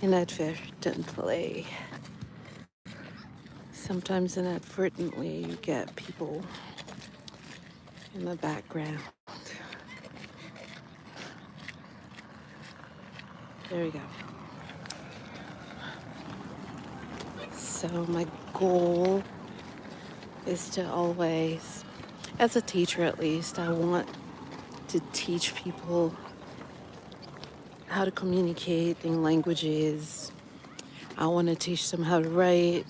inadvertently. Sometimes inadvertently you get people in the background. There we go. So my goal is to always, as a teacher at least, I want to teach people how to communicate in languages. I want to teach them how to write.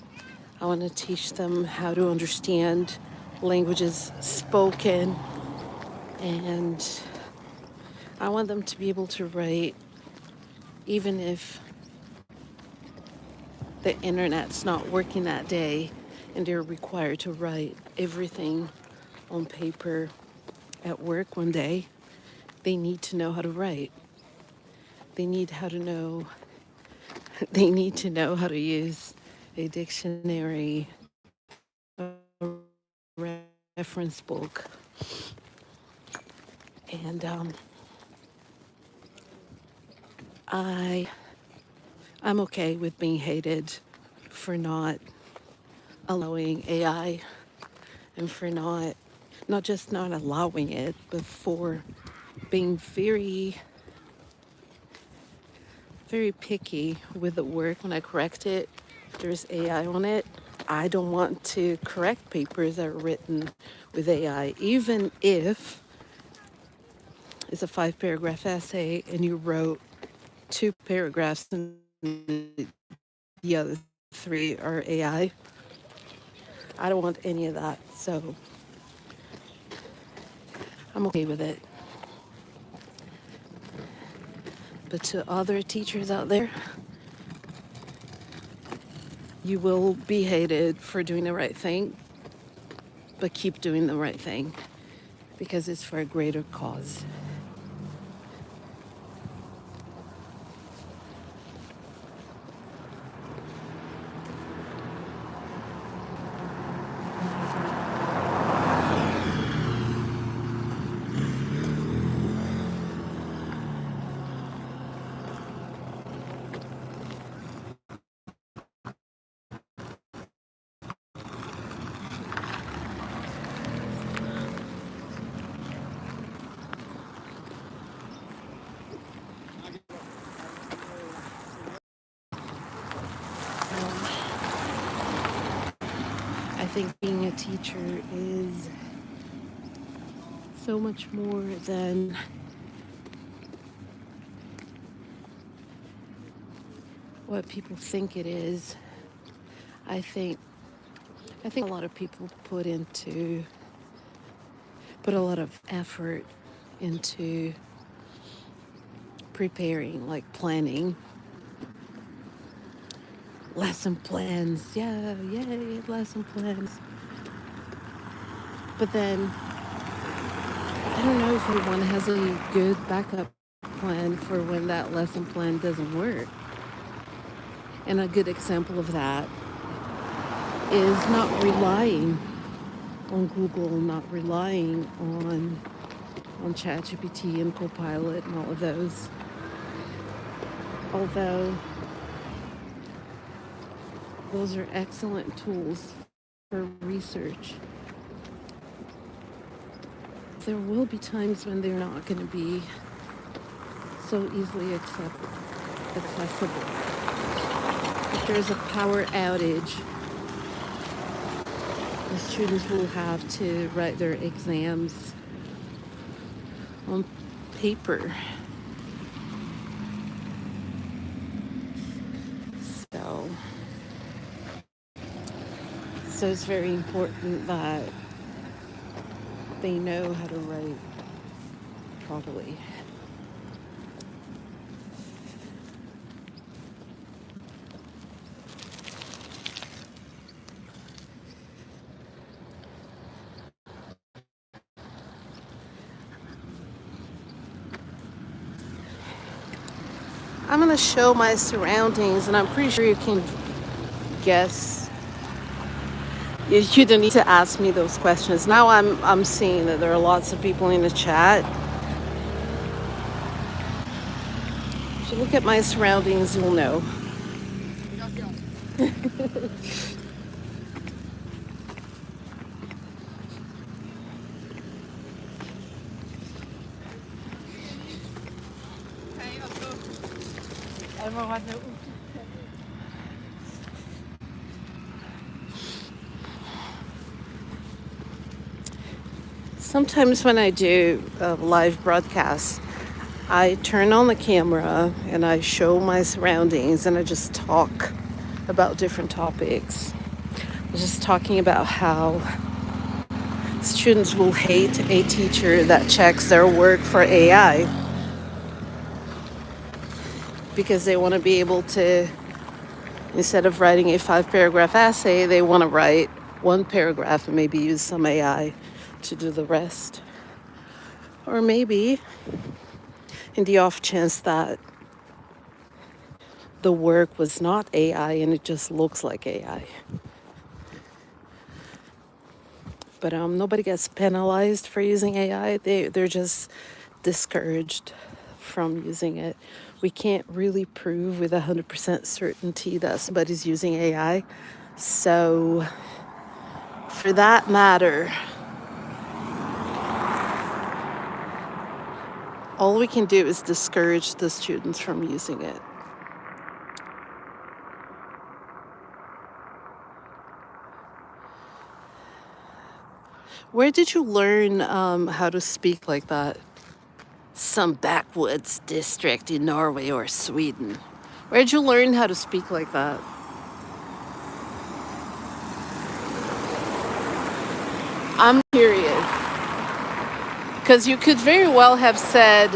I want to teach them how to understand languages spoken. And I want them to be able to write even if the internet's not working that day and they're required to write everything on paper at work one day. They need to know how to write. They need how to know they need to know how to use a dictionary, a reference book. And I'm okay with being hated for not allowing AI and for not just not allowing it, but for being very picky with the work when I correct it. There's AI on it. I don't want to correct papers that are written with AI, even if it's a 5-paragraph essay and you wrote 2 paragraphs and the other 3 are AI. I don't want any of that, so I'm okay with it. But to other teachers out there, you will be hated for doing the right thing, but keep doing the right thing because it's for a greater cause. I think being a teacher is so much more than what people think it is. I think a lot of people put a lot of effort into preparing, like planning lesson plans. Yeah, yay, lesson plans. But then I don't know if everyone has a good backup plan for when that lesson plan doesn't work. And a good example of that is not relying on Google, not relying on ChatGPT and Copilot and all of those. Although those are excellent tools for research, there will be times when they're not going to be so easily accessible. If there's a power outage, the students will have to write their exams on paper. So it's very important that they know how to write properly. I'm going to show my surroundings, and I'm pretty sure you can guess. You don't need to ask me those questions. Now I'm seeing that there are lots of people in the chat. look at my surroundings, you'll know. Sometimes when I do live broadcasts, I turn on the camera and I show my surroundings and I just talk about different topics. I was just talking about how students will hate a teacher that checks their work for AI because they want to be able to, instead of writing a 5-paragraph essay, they want to write 1 paragraph and maybe use some AI to do the rest. Or maybe, in the off chance that the work was not AI and it just looks like AI. But nobody gets penalized for using AI. They're just discouraged from using it. We can't really prove with 100% certainty that somebody's using AI. So for that matter, all we can do is discourage the students from using it. Where did you learn how to speak like that? Some backwoods district in Norway or Sweden. Where did you learn how to speak like that? I'm curious. Because you could very well have said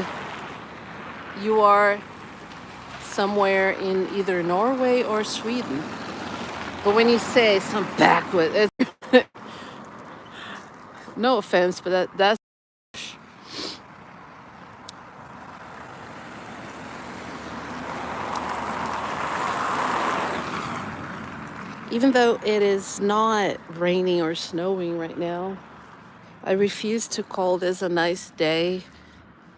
you are somewhere in either Norway or Sweden. But when you say some backwoods, no offense, but that's even though it is not raining or snowing right now, I refuse to call this a nice day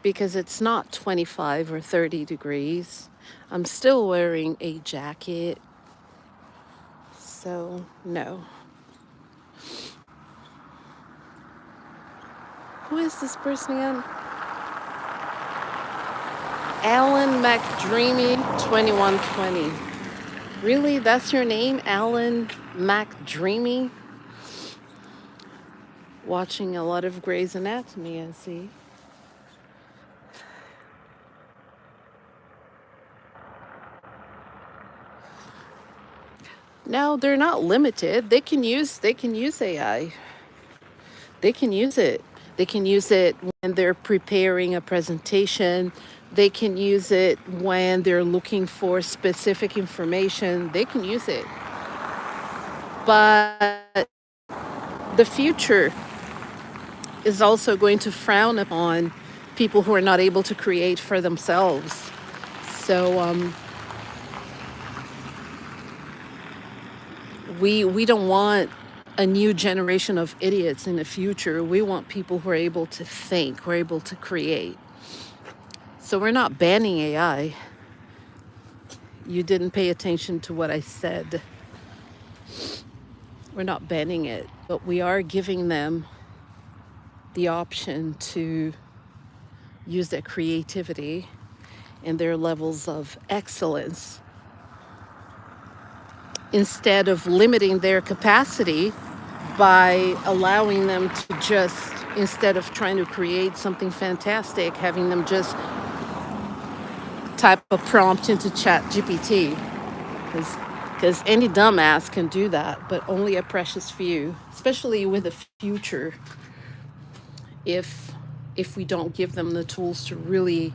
because it's not 25 or 30 degrees. I'm still wearing a jacket. So, no. Who is this person again? Alan McDreamy 2120. Really? That's your name? Alan McDreamy? Watching a lot of Grey's Anatomy, I see. No, they're not limited. They can use AI. They can use it. They can use it when they're preparing a presentation. They can use it when they're looking for specific information. They can use it. But the future is also going to frown upon people who are not able to create for themselves. So we don't want a new generation of idiots in the future. We want people who are able to think, who are able to create. So we're not banning AI. You didn't pay attention to what I said. We're not banning it, but we are giving them the option to use their creativity and their levels of excellence instead of limiting their capacity by allowing them to just, instead of trying to create something fantastic, having them just type a prompt into ChatGPT. Because any dumbass can do that, but only a precious few, especially with the future, if we don't give them the tools to really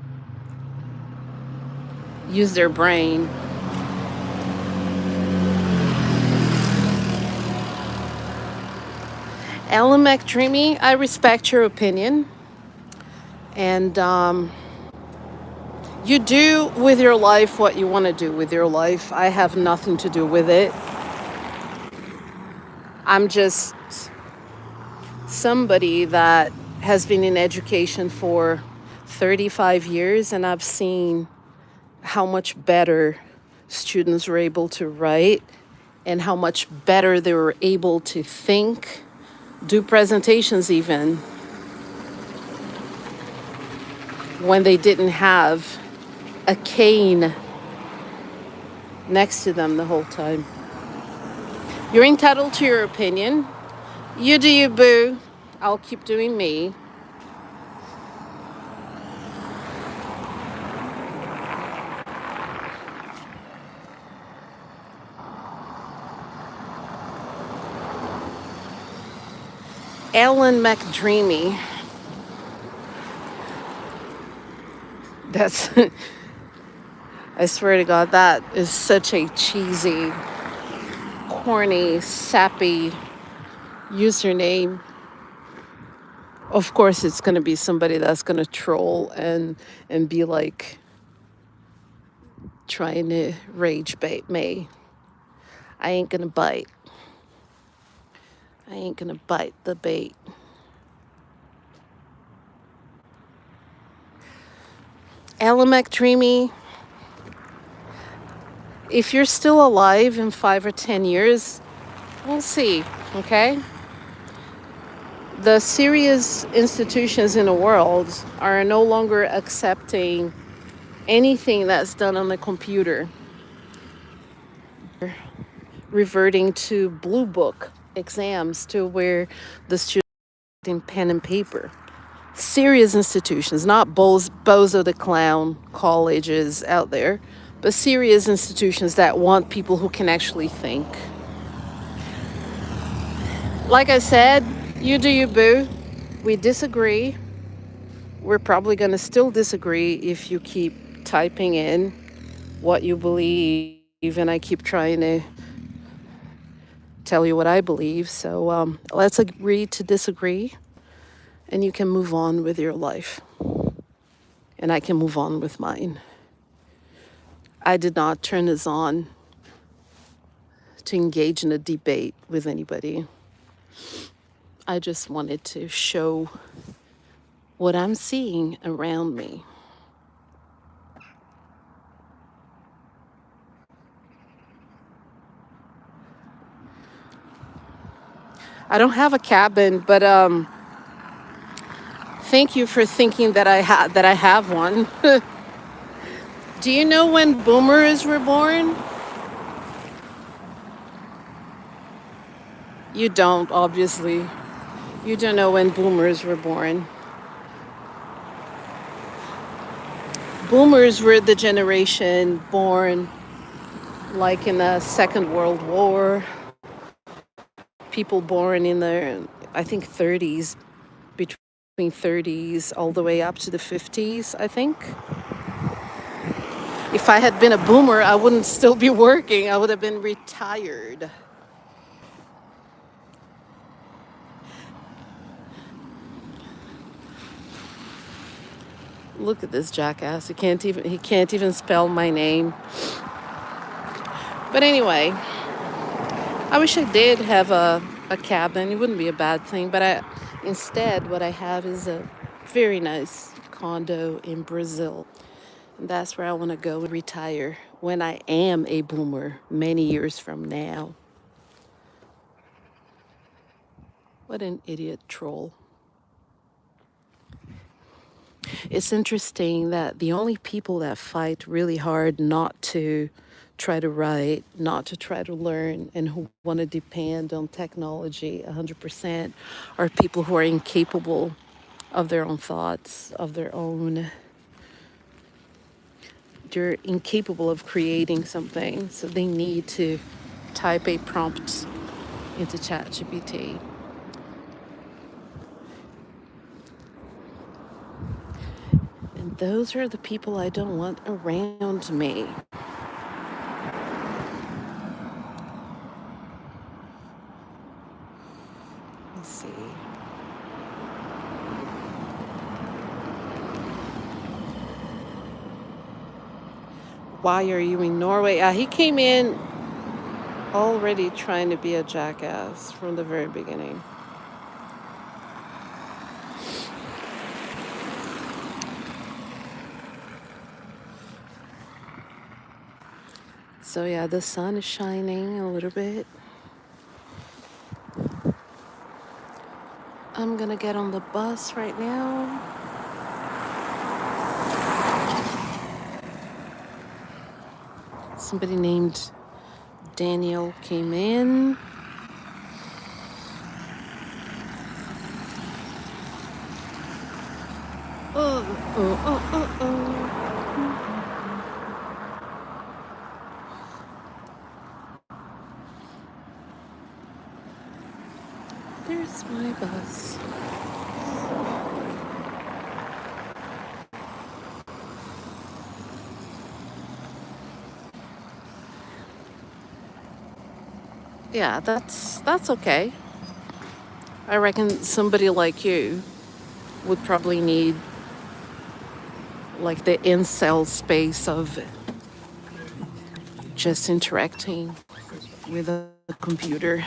use their brain. Alan McDreamy, I respect your opinion. And you do with your life what you want to do with your life. I have nothing to do with it. I'm just somebody that has been in education for 35 years, and I've seen how much better students were able to write and how much better they were able to think, do presentations even, when they didn't have a cane next to them the whole time. You're entitled to your opinion. You do you, boo. I'll keep doing me. Alan McDreamy. That's, I swear to God, that is such a cheesy, corny, sappy username. Of course, it's going to be somebody that's going to troll and be like trying to rage bait me. I ain't going to bite. I ain't going to bite the bait. Alan McDreamy, if you're still alive in 5 or 10 years, we'll see, okay? The serious institutions in the world are no longer accepting anything that's done on the computer, reverting to blue book exams to where the students in pen and paper. Serious institutions, not Bozo the Clown colleges out there, but serious institutions that want people who can actually think. Like I said, you do you, boo. We disagree. We're probably going to still disagree if you keep typing in what you believe, and I keep trying to tell you what I believe. So let's agree to disagree, and you can move on with your life, and I can move on with mine. I did not turn this on to engage in a debate with anybody. I just wanted to show what I'm seeing around me. I don't have a cabin, but thank you for thinking that I have one. Do you know when boomers were born? You don't, obviously. You don't know when boomers were born. Boomers were the generation born like in the Second World War. People born in the, I think, 30s, between 30s all the way up to the 50s, I think. If I had been a boomer, I wouldn't still be working. I would have been retired. Look at this jackass. He can't even spell my name. But anyway, I wish I did have a cabin. It wouldn't be a bad thing. But instead, what I have is a very nice condo in Brazil. And that's where I want to go and retire when I am a boomer many years from now. What an idiot troll. It's interesting that the only people that fight really hard not to try to write, not to try to learn, and who want to depend on technology 100% are people who are incapable of their own thoughts, they're incapable of creating something, so they need to type a prompt into ChatGPT. And those are the people I don't want around me. Let's see. Why are you in Norway? He came in already trying to be a jackass from the very beginning. So yeah, the sun is shining a little bit. I'm gonna get on the bus right now. Somebody named Daniel came in. Oh. There's my bus. Yeah, that's okay. I reckon somebody like you would probably need like the incel space of just interacting with a computer.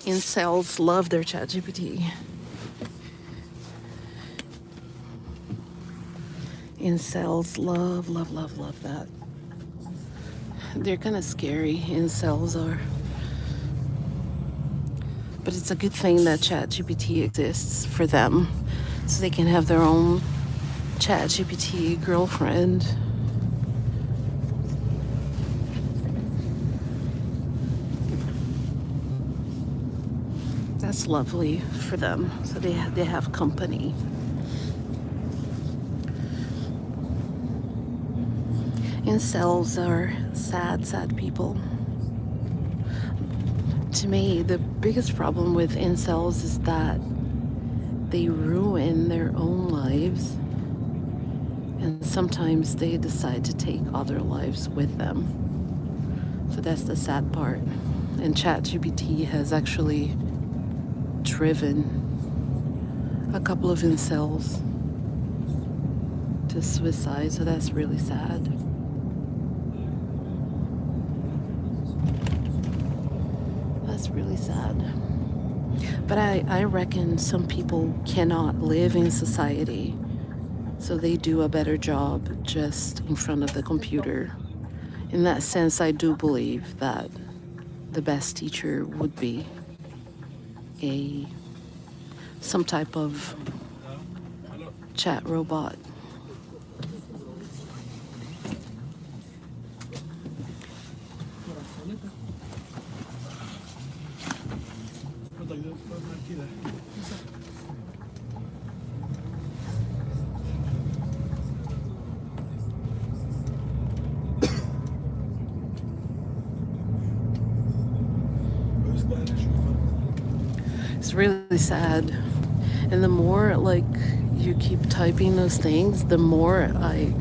Incels love their ChatGPT. Incels love that. They're kind of scary, incels are. But it's a good thing that ChatGPT exists for them, so they can have their own ChatGPT girlfriend. That's lovely for them, so they have company. Incels are sad people. To me, the biggest problem with incels is that they ruin their own lives, and sometimes they decide to take other lives with them. So that's the sad part. And ChatGPT has actually driven a couple of incels to suicide, so that's really sad. That's really sad. But I reckon some people cannot live in society, so they do a better job just in front of the computer. In that sense, I do believe that the best teacher would be some type of chat robot. It's really sad. And the more like you keep typing those things, the more I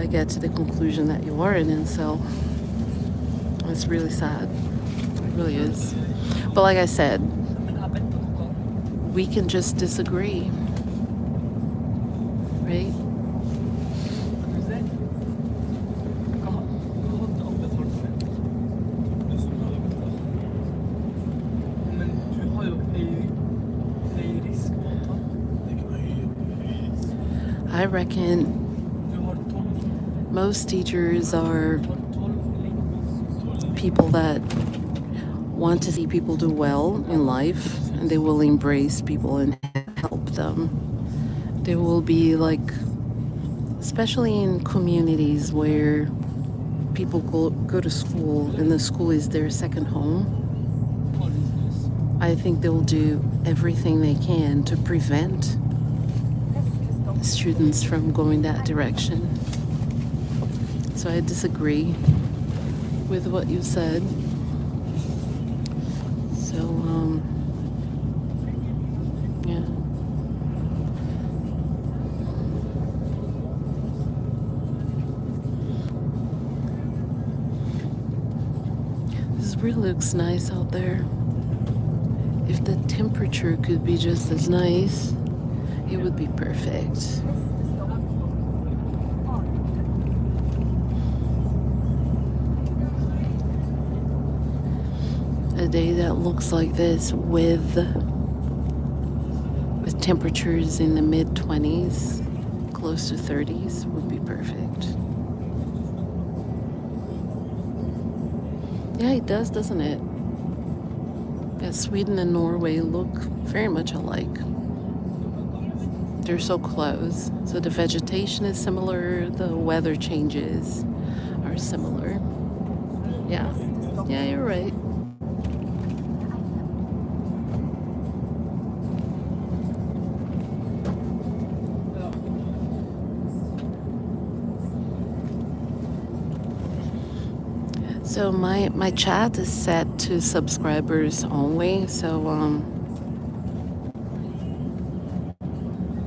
get to the conclusion that you are an incel. It's really sad. It really is. But like I said, we can just disagree, right? I reckon most teachers are people that want to see people do well in life, and they will embrace people and help them. They will be like, especially in communities where people go to school and the school is their second home, I think they'll do everything they can to prevent students from going that direction. So I disagree with what you said. So, yeah. This really looks nice out there. If the temperature could be just as nice, it would be perfect. A day that looks like this with temperatures in the mid-20s, close to 30s would be perfect. Yeah, it does, doesn't it? Yeah, Sweden and Norway look very much alike. They're so close. So the vegetation is similar, the weather changes are similar. Yeah. Yeah, you're right. So my chat is set to subscribers only. So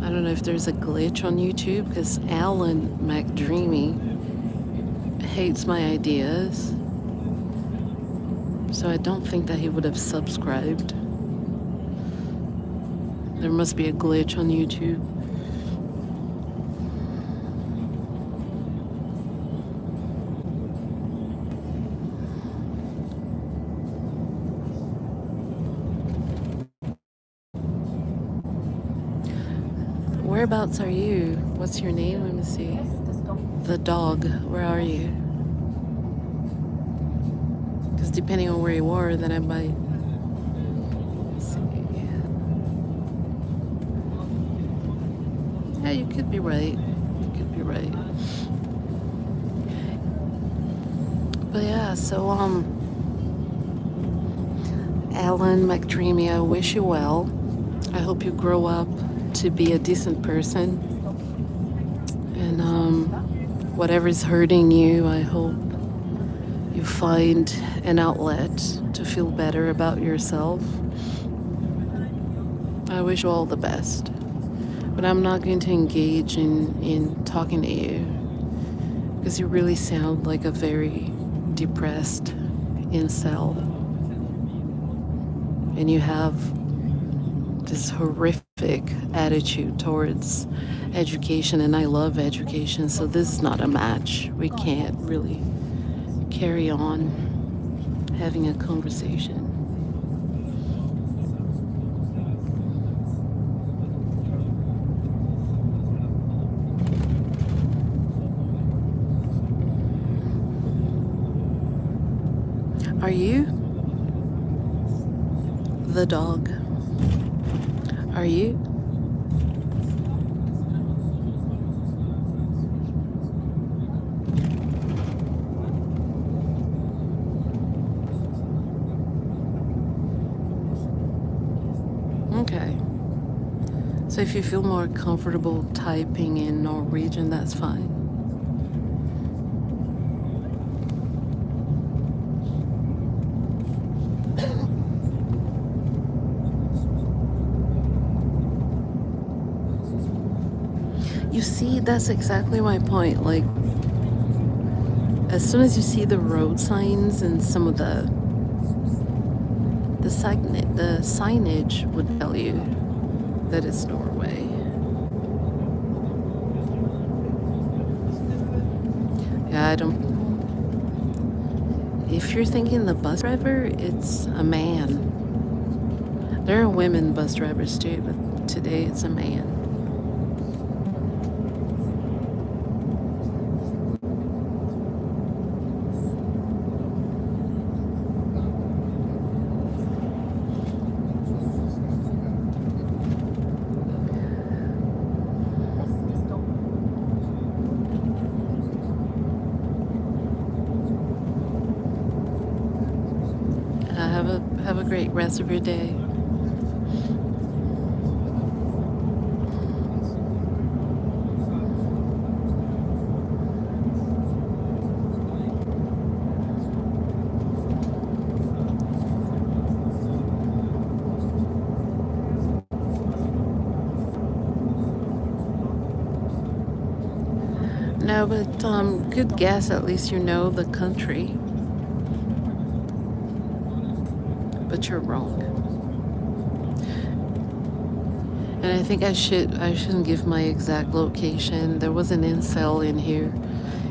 I don't know if there's a glitch on YouTube because Alan McDreamy hates my ideas. So I don't think that he would have subscribed. There must be a glitch on YouTube. Whereabouts are you? What's your name? Let me see. The dog. Where are you? Because depending on where you are, then I might see. Yeah, you could be right. You could be right. But yeah, so Alan McDreamy, I wish you well. I hope you grow up to be a decent person. And whatever's hurting you, I hope you find an outlet to feel better about yourself. I wish you all the best. But I'm not going to engage in talking to you because you really sound like a very depressed incel. And you have this horrific attitude towards education, and I love education, so this is not a match. We can't really carry on having a conversation. Are you the dog? Are you? Okay. So if you feel more comfortable typing in Norwegian, that's fine. You see, that's exactly my point. Like, as soon as you see the road signs and some of the signage would tell you that it's Norway. Yeah, I don't. If you're thinking the bus driver, it's a man. There are women bus drivers too, but today it's a man. Have a great rest of your day. No, but good guess. At least you know the country. But you're wrong. And I think I shouldn't give my exact location. There was an incel in here.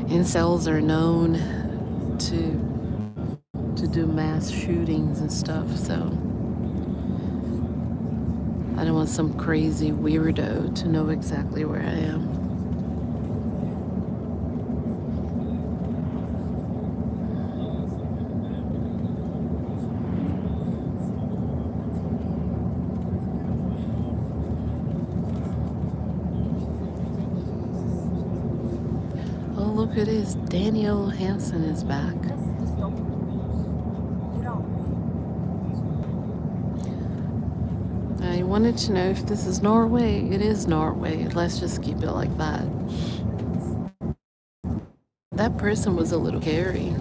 Incels are known to do mass shootings and stuff, so I don't want some crazy weirdo to know exactly where I am. look at this. Daniel Hansen is back. I wanted to know if this is Norway. It is Norway. Let's just keep it like that. That person was a little scary.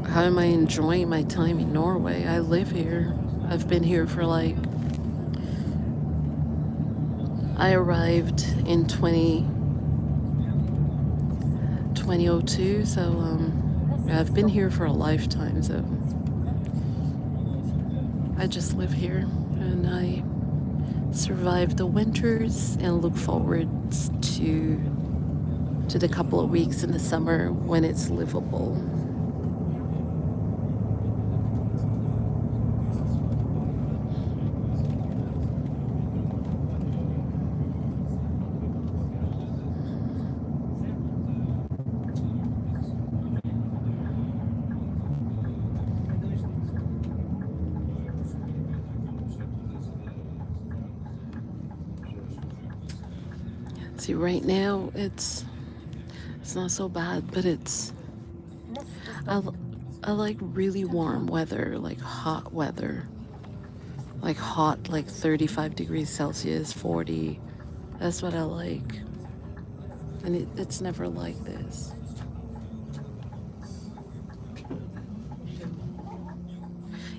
How am I enjoying my time in Norway? I live here. I've been here for I arrived in 2002, so I've been here for a lifetime, so I just live here, and I survive the winters and look forward to the couple of weeks in the summer when it's livable. See, right now it's not so bad, but I like really warm weather, like hot weather, like hot, like 35 degrees Celsius, 40. That's what I like, and it's never like this.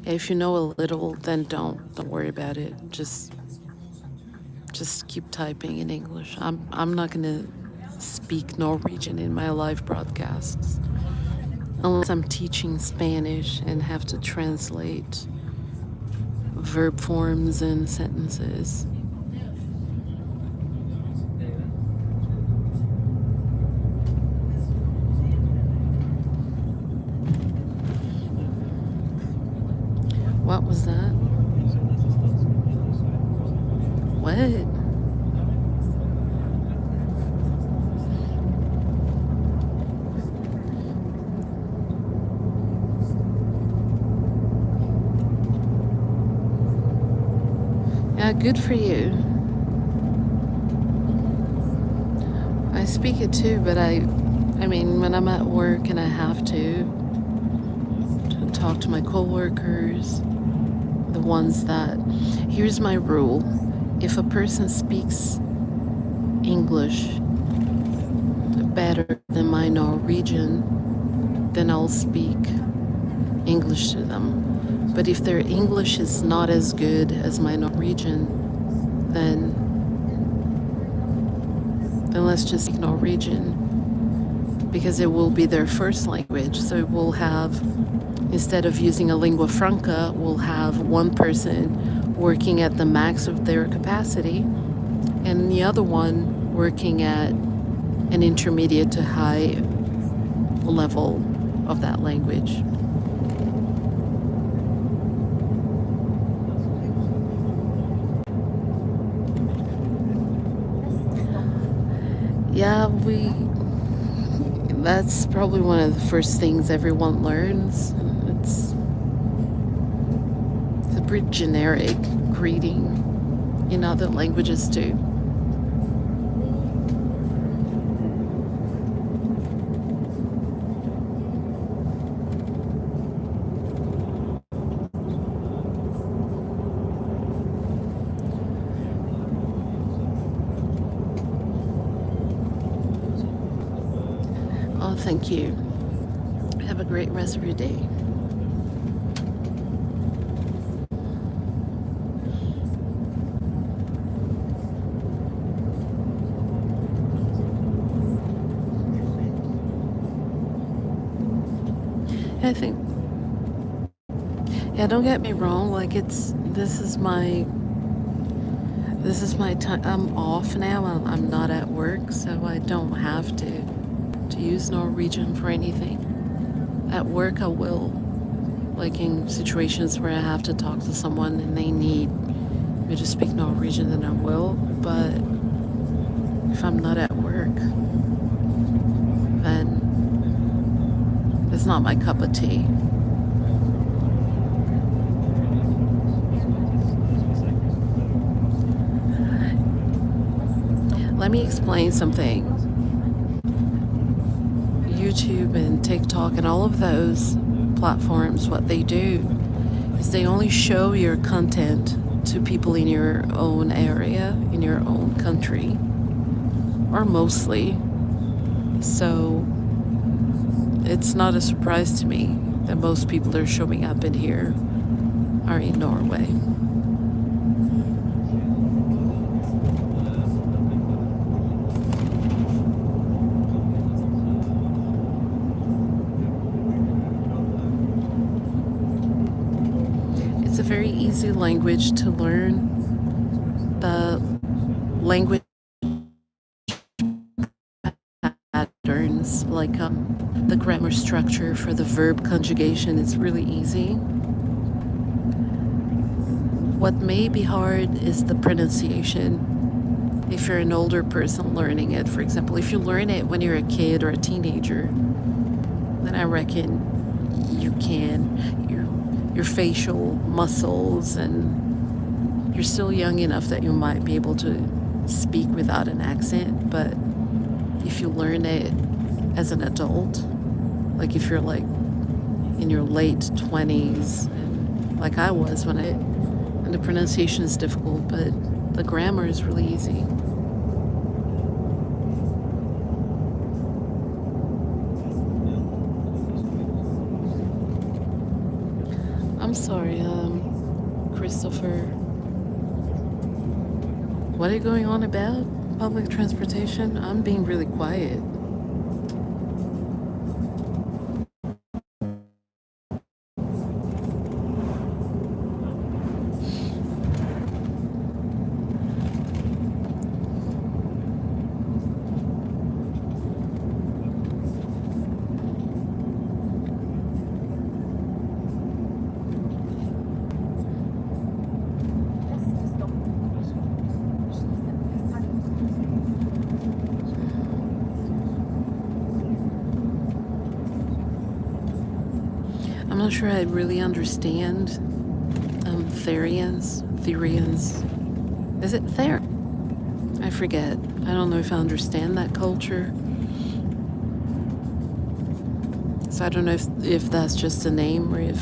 If you know a little, then don't worry about it. Just keep typing in English. I'm not gonna speak Norwegian in my live broadcasts unless I'm teaching Spanish and have to translate verb forms and sentences. What was that? What? Yeah, good for you. I speak it too, but I mean, when I'm at work and I have to talk to my coworkers, the ones that, here's my rule. If a person speaks English better than my Norwegian, then I'll speak English to them. But if their English is not as good as my Norwegian, then let's just speak Norwegian, because it will be their first language. So we'll have, instead of using a lingua franca, we'll have one person working at the max of their capacity and the other one working at an intermediate to high level of that language. Yeah, that's probably one of the first things everyone learns. It's a pretty generic greeting in other languages too. Oh, thank you. Have a great rest of your day. I think, yeah, don't get me wrong, like this is my time. I'm off now. I'm not at work, so I don't have to use Norwegian for anything. At work I will, like in situations where I have to talk to someone and they need me to speak Norwegian, then I will. But if I'm not at work, then not my cup of tea. Let me explain something. YouTube and TikTok and all of those platforms, what they do is they only show your content to people in your own area, in your own country, or mostly. So it's not a surprise to me that most people that are showing up in here are in Norway. It's a very easy language to learn. The language patterns, like the grammar structure for the verb conjugation, is really easy. What may be hard is the pronunciation. If you're an older person learning it, for example, if you learn it when you're a kid or a teenager, then I reckon you can. Your facial muscles, and you're still young enough that you might be able to speak without an accent. But if you learn it as an adult, like if you're like in your late 20s, like I was and the pronunciation is difficult, but the grammar is really easy. I'm sorry, Christopher. What are you going on about? Public transportation? I'm being really quiet. I'm not sure I really understand Therians. Is it Ther? I forget. I don't know if I understand that culture. So I don't know if that's just a name or if...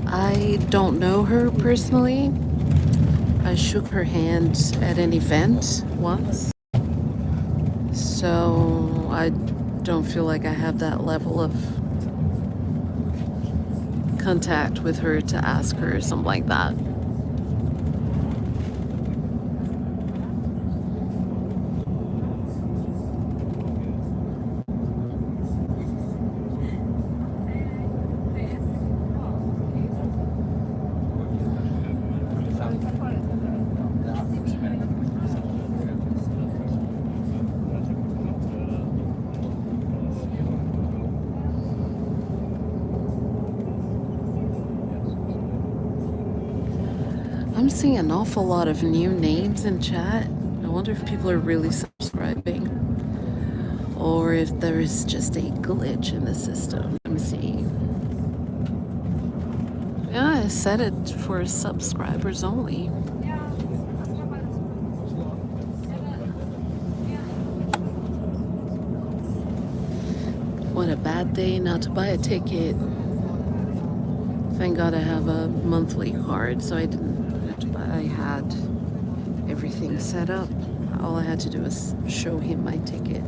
I don't know her personally. I shook her hand at an event once. So I don't feel like I have that level of contact with her to ask her something like that. I'm seeing an awful lot of new names in chat. I wonder if people are really subscribing or if there is just a glitch in the system. Let me see. Yeah, I set it for subscribers only. What a bad day not to buy a ticket. Thank God I have a monthly card, so I didn't have to buy. I had everything set up. All I had to do was show him my ticket.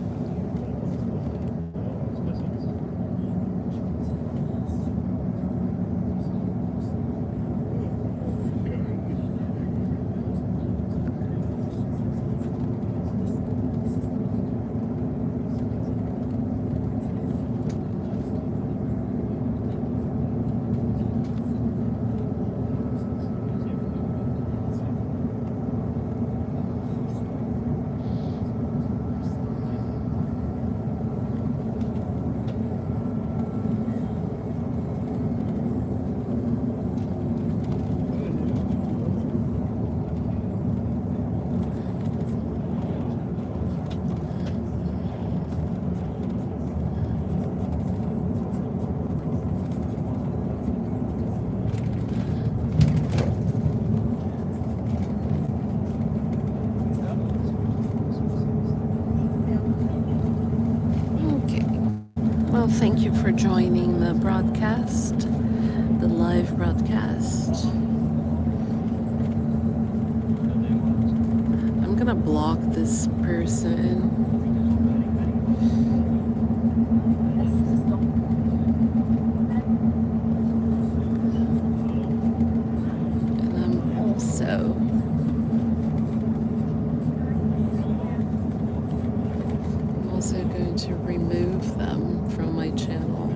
Thank you for joining the broadcast, the live broadcast. I'm gonna block this person. And I'm also going to remove them from my channel.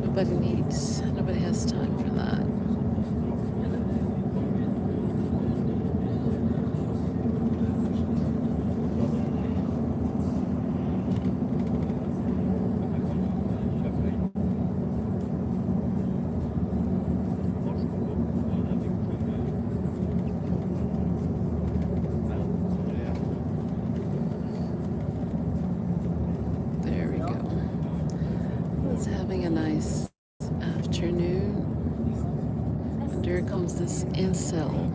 Nobody has time for that. There we go. I was having a nice afternoon. And there comes this incel.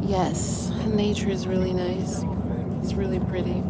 Yes, nature is really nice. It's really pretty.